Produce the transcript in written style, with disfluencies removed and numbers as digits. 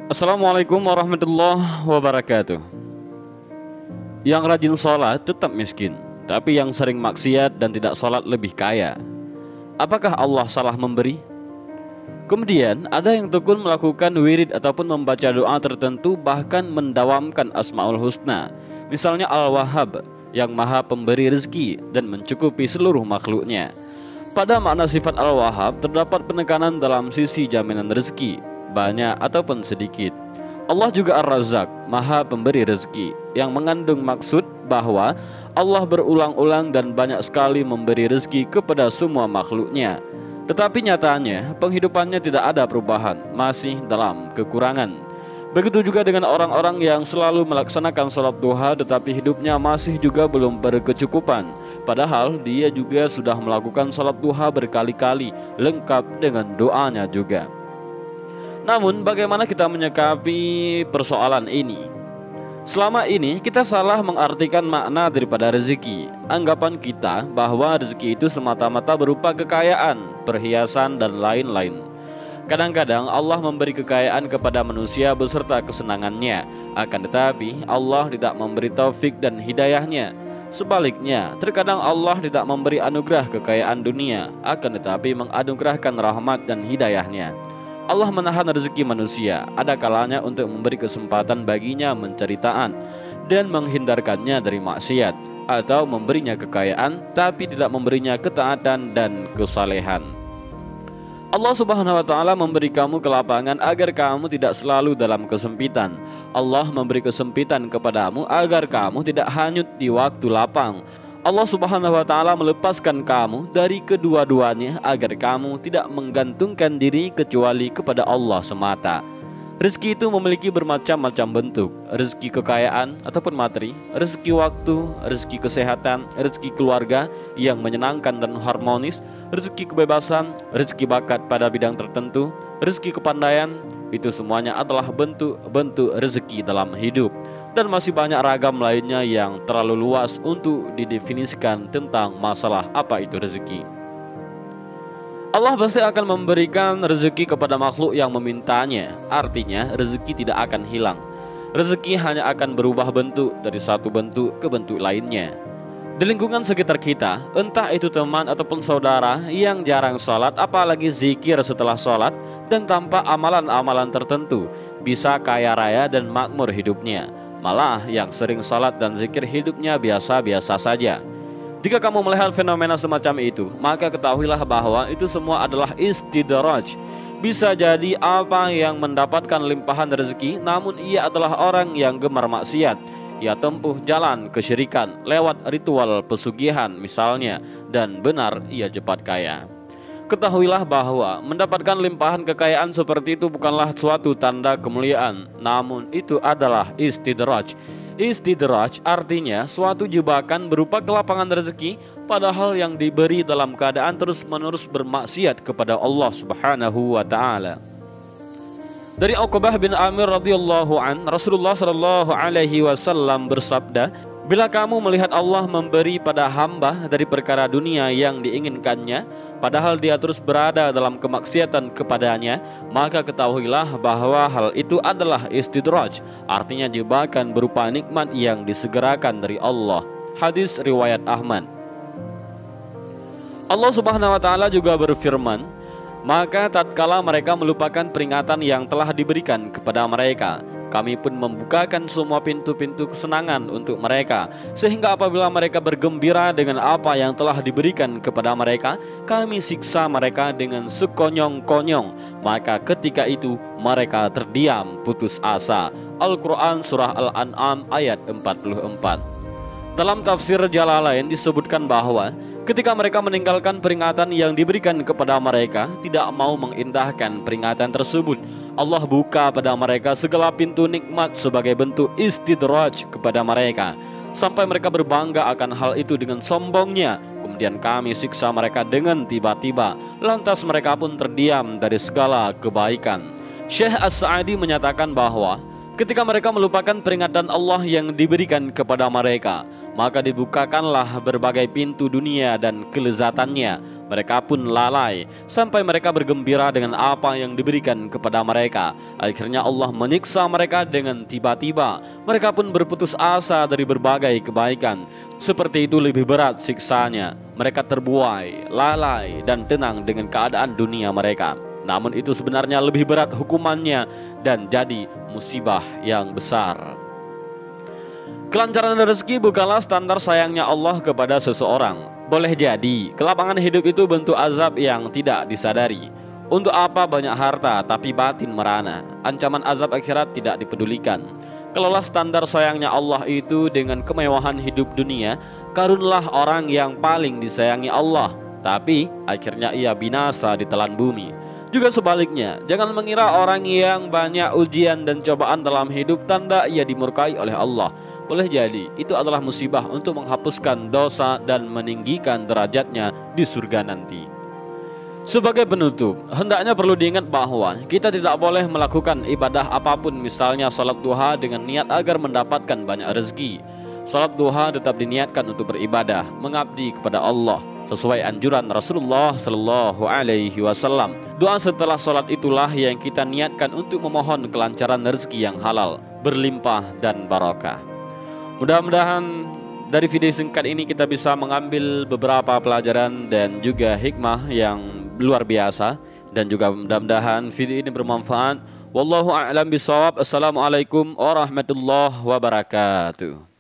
Assalamualaikum warahmatullahi wabarakatuh. Yang rajin sholat tetap miskin, tapi yang sering maksiat dan tidak sholat lebih kaya. Apakah Allah salah memberi? Kemudian ada yang tekun melakukan wirid ataupun membaca doa tertentu, bahkan mendawamkan Asmaul Husna. Misalnya Al-Wahhab, yang maha pemberi rezeki dan mencukupi seluruh makhluknya. Pada makna sifat Al-Wahhab terdapat penekanan dalam sisi jaminan rezeki, banyak ataupun sedikit. Allah juga Ar-Razzaq, maha pemberi rezeki, yang mengandung maksud bahwa Allah berulang-ulang dan banyak sekali memberi rezeki kepada semua makhluknya. Tetapi nyatanya penghidupannya tidak ada perubahan, masih dalam kekurangan. Begitu juga dengan orang-orang yang selalu melaksanakan sholat duha tetapi hidupnya masih juga belum berkecukupan. Padahal dia juga sudah melakukan sholat duha berkali-kali, lengkap dengan doanya juga. Namun bagaimana kita menyikapi persoalan ini? Selama ini kita salah mengartikan makna daripada rezeki. Anggapan kita bahwa rezeki itu semata-mata berupa kekayaan, perhiasan dan lain-lain. Kadang-kadang Allah memberi kekayaan kepada manusia beserta kesenangannya, akan tetapi Allah tidak memberi taufik dan hidayahnya. Sebaliknya, terkadang Allah tidak memberi anugerah kekayaan dunia, akan tetapi menganugerahkan rahmat dan hidayahnya. Allah menahan rezeki manusia, ada kalanya untuk memberi kesempatan baginya mencari taat dan menghindarkannya dari maksiat, atau memberinya kekayaan tapi tidak memberinya ketaatan dan kesalehan. Allah Subhanahu wa Ta'ala memberi kamu kelapangan agar kamu tidak selalu dalam kesempitan. Allah memberi kesempitan kepadamu agar kamu tidak hanyut di waktu lapang. Allah Subhanahu wa Ta'ala melepaskan kamu dari kedua-duanya agar kamu tidak menggantungkan diri kecuali kepada Allah semata. Rezeki itu memiliki bermacam-macam bentuk: rezeki kekayaan ataupun materi, rezeki waktu, rezeki kesehatan, rezeki keluarga yang menyenangkan dan harmonis, rezeki kebebasan, rezeki bakat pada bidang tertentu, rezeki kepandaian. Itu semuanya adalah bentuk-bentuk rezeki dalam hidup. Dan masih banyak ragam lainnya yang terlalu luas untuk didefinisikan tentang masalah apa itu rezeki. Allah pasti akan memberikan rezeki kepada makhluk yang memintanya. Artinya rezeki tidak akan hilang. Rezeki hanya akan berubah bentuk dari satu bentuk ke bentuk lainnya. Di lingkungan sekitar kita, entah itu teman ataupun saudara yang jarang sholat, apalagi zikir setelah sholat, dan tanpa amalan-amalan tertentu, bisa kaya raya dan makmur hidupnya. Malah yang sering sholat dan zikir hidupnya biasa-biasa saja. Jika kamu melihat fenomena semacam itu, maka ketahuilah bahwa itu semua adalah istidraj. Bisa jadi apa yang mendapatkan limpahan rezeki, namun ia adalah orang yang gemar maksiat. Ia tempuh jalan kesyirikan lewat ritual pesugihan misalnya, dan benar ia cepat kaya. Ketahuilah bahwa mendapatkan limpahan kekayaan seperti itu bukanlah suatu tanda kemuliaan, namun itu adalah istidraj. Istidraj artinya suatu jebakan berupa kelapangan rezeki, padahal yang diberi dalam keadaan terus-menerus bermaksiat kepada Allah Subhanahu wa Ta'ala. Dari Uqbah bin Amir radhiyallahu an, Rasulullah sallallahu alaihi wasallam bersabda, "Bila kamu melihat Allah memberi pada hamba dari perkara dunia yang diinginkannya, padahal dia terus berada dalam kemaksiatan kepadanya, maka ketahuilah bahwa hal itu adalah istidraj, artinya jebakan berupa nikmat yang disegerakan dari Allah." Hadis riwayat Ahmad. Allah Subhanahu wa Ta'ala juga berfirman, "Maka tatkala mereka melupakan peringatan yang telah diberikan kepada mereka, kami pun membukakan semua pintu-pintu kesenangan untuk mereka, sehingga apabila mereka bergembira dengan apa yang telah diberikan kepada mereka, kami siksa mereka dengan sekonyong-konyong. Maka ketika itu mereka terdiam putus asa." Al-Quran Surah Al-An'am ayat 44. Dalam tafsir Jalalain disebutkan bahwa ketika mereka meninggalkan peringatan yang diberikan kepada mereka, tidak mau mengindahkan peringatan tersebut, Allah buka pada mereka segala pintu nikmat sebagai bentuk istidraj kepada mereka, sampai mereka berbangga akan hal itu dengan sombongnya. Kemudian kami siksa mereka dengan tiba-tiba, lantas mereka pun terdiam dari segala kebaikan. Syekh As-Sa'di menyatakan bahwa ketika mereka melupakan peringatan Allah yang diberikan kepada mereka, maka dibukakanlah berbagai pintu dunia dan kelezatannya. Mereka pun lalai sampai mereka bergembira dengan apa yang diberikan kepada mereka. Akhirnya Allah menyiksa mereka dengan tiba-tiba. Mereka pun berputus asa dari berbagai kebaikan. Seperti itu lebih berat siksanya. Mereka terbuai, lalai, dan tenang dengan keadaan dunia mereka. Namun itu sebenarnya lebih berat hukumannya dan jadi musibah yang besar. Kelancaran rezeki bukanlah standar sayangnya Allah kepada seseorang. Boleh jadi kelapangan hidup itu bentuk azab yang tidak disadari. Untuk apa banyak harta tapi batin merana? Ancaman azab akhirat tidak dipedulikan. Kalaulah standar sayangnya Allah itu dengan kemewahan hidup dunia, karunlah orang yang paling disayangi Allah, tapi akhirnya ia binasa ditelan bumi. Juga sebaliknya, jangan mengira orang yang banyak ujian dan cobaan dalam hidup tanda ia dimurkai oleh Allah. Boleh jadi itu adalah musibah untuk menghapuskan dosa dan meninggikan derajatnya di surga nanti. Sebagai penutup, hendaknya perlu diingat bahwa kita tidak boleh melakukan ibadah apapun, misalnya salat duha dengan niat agar mendapatkan banyak rezeki. Salat duha tetap diniatkan untuk beribadah, mengabdi kepada Allah sesuai anjuran Rasulullah Sallallahu Alaihi Wasallam. Doa setelah salat itulah yang kita niatkan untuk memohon kelancaran rezeki yang halal, berlimpah dan barokah. Mudah-mudahan dari video singkat ini kita bisa mengambil beberapa pelajaran dan juga hikmah yang luar biasa, dan juga mudah-mudahan video ini bermanfaat. Wallahu a'lam bishawab. Assalamualaikum warahmatullahi wabarakatuh.